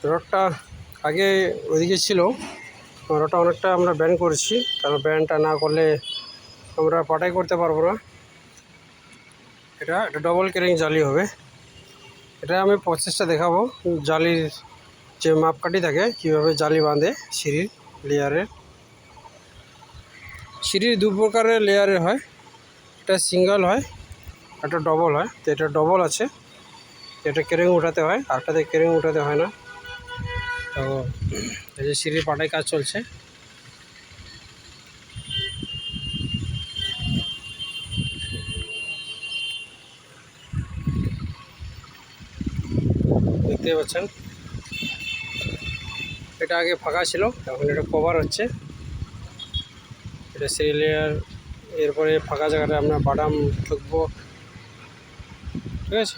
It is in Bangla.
রডটা আগে ওইদিকে ছিল, রডটা অনেকটা আমরা ব্যান্ড করেছি, কারণ ব্যান্ডটা না করলে আমরা পাটাই করতে পারবো না। এটা ডবল ক্যারিং জালি হবে। এটা আমি প্রসেসটা দেখাবো, জালির যে মাপকাঠি থাকে কীভাবে জালি বাঁধে। সিঁড়ির দু প্রকারের লেয়ারের হয়, এটা সিঙ্গেল হয়, একটা ডবল হয়। তো এটা ডবল আছে, এটা ক্যারিং উঠাতে হয়, আরটাতে ক্যারিং উঠাতে হয় না। তো এই যে সিঁড়ির পাটায় কাজ চলছে। দেখতে পাচ্ছেন এটা আগে ফাঁকা ছিল, এখন এটা কভার হচ্ছে। এটা সেই লেয়ার, এরপরে ফাঁকা জায়গাটা আমরা বাদাম ঠুকবো, ঠিক আছে।